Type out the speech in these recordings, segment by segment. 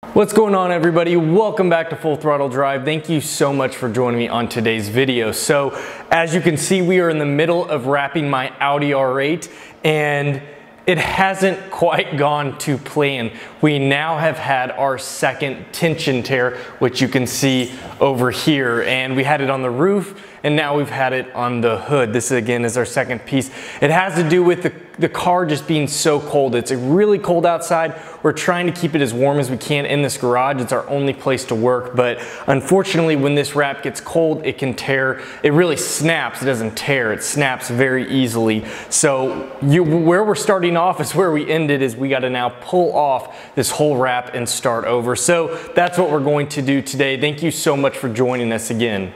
What's going on, everybody? Welcome back to Full Throttle Drive. Thank you so much for joining me on today's video. So as you can see, we are in the middle of wrapping my Audi R8 and it hasn't quite gone to plan. We now have had our second tension tear, which you can see over here, and we had it on the roof and now we've had it on the hood. This again is our second piece. It has to do with the car just being so cold. It's really cold outside. We're trying to keep it as warm as we can in this garage. It's our only place to work, but unfortunately when this wrap gets cold, it can tear. It really snaps, it doesn't tear, it snaps very easily. So where we're starting off is where we ended, is we gotta now pull off this whole wrap and start over. So that's what we're going to do today. Thank you so much for joining us again.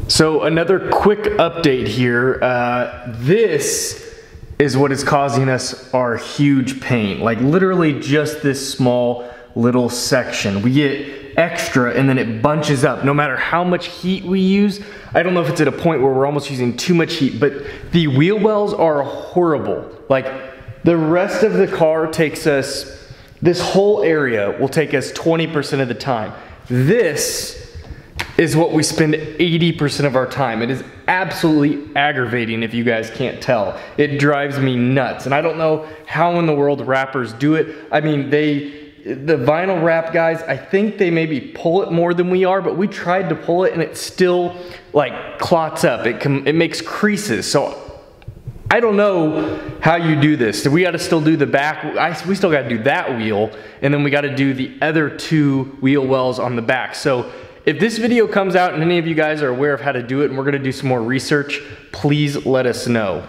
So another quick update here. This is what is causing us our huge pain. Like literally just this small little section. We get extra and then it bunches up. No matter how much heat we use, I don't know if it's at a point where we're almost using too much heat, but the wheel wells are horrible. Like the rest of the car takes us, this whole area will take us 20% of the time. This is what we spend 80% of our time. It is absolutely aggravating if you guys can't tell. It drives me nuts. And I don't know how in the world wrappers do it. I mean, the vinyl wrap guys, I think they maybe pull it more than we are, but we tried to pull it and it still like clots up. It makes creases. So I don't know how you do this. We gotta still do the back, we still gotta do that wheel, and then we gotta do the other 2 wheel wells on the back. So if this video comes out and any of you guys are aware of how to do it and we're gonna do some more research, please let us know.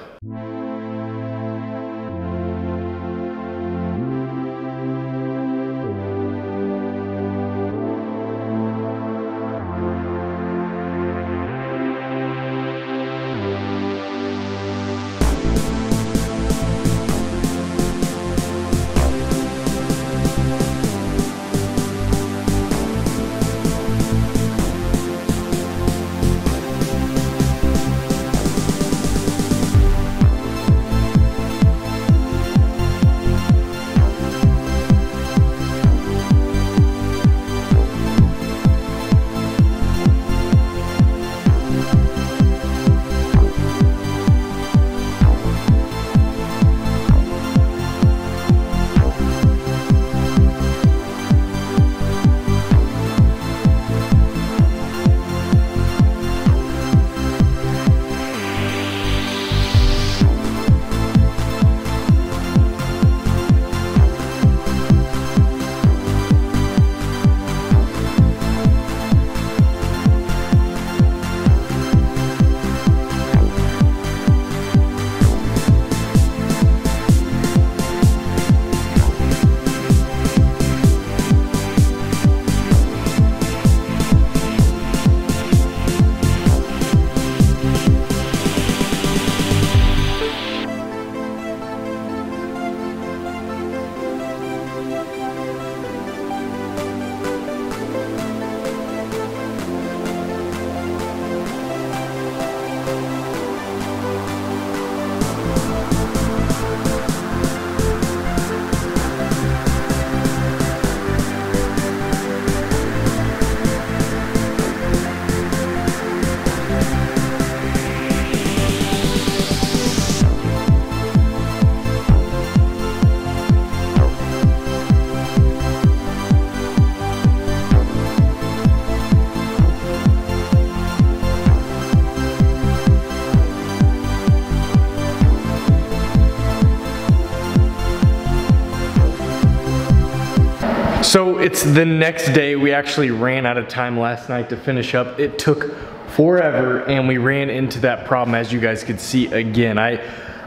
So it's the next day. We actually ran out of time last night to finish up. It took forever and we ran into that problem, as you guys could see again. I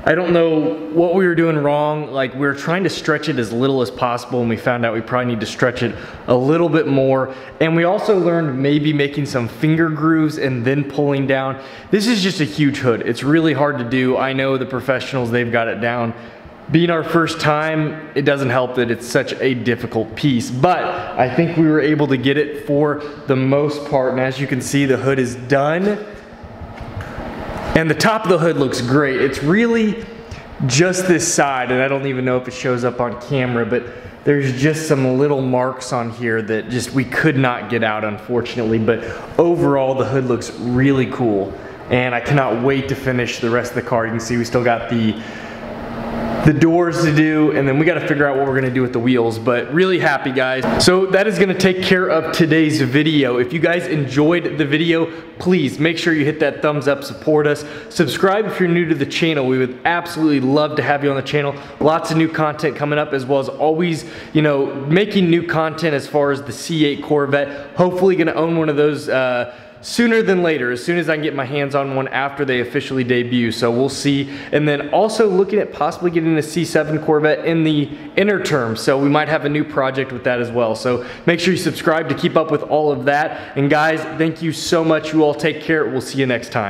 don't know what we were doing wrong. Like, we were trying to stretch it as little as possible and we found out we probably need to stretch it a little bit more. And we also learned maybe making some finger grooves and then pulling down. This is just a huge hood. It's really hard to do. I know the professionals, they've got it down. Being our first time, it doesn't help that it's such a difficult piece, but I think we were able to get it for the most part. And as you can see, the hood is done. And the top of the hood looks great. It's really just this side, and I don't even know if it shows up on camera, but there's just some little marks on here that just we could not get out, unfortunately. But overall, the hood looks really cool. And I cannot wait to finish the rest of the car. You can see we still got the doors to do, and then we got to figure out what we're going to do with the wheels, but really happy, guys. So that is going to take care of today's video. If you guys enjoyed the video, please make sure you hit that thumbs up, support us, subscribe if you're new to the channel. We would absolutely love to have you on the channel. Lots of new content coming up, as well as always, you know, making new content as far as the C8 Corvette. Hopefully going to own one of those sooner than later, as soon as I can get my hands on one after they officially debut, so we'll see. And then also looking at possibly getting a C7 Corvette in the inner term, so we might have a new project with that as well. So make sure you subscribe to keep up with all of that. And guys, thank you so much. You all take care. We'll see you next time.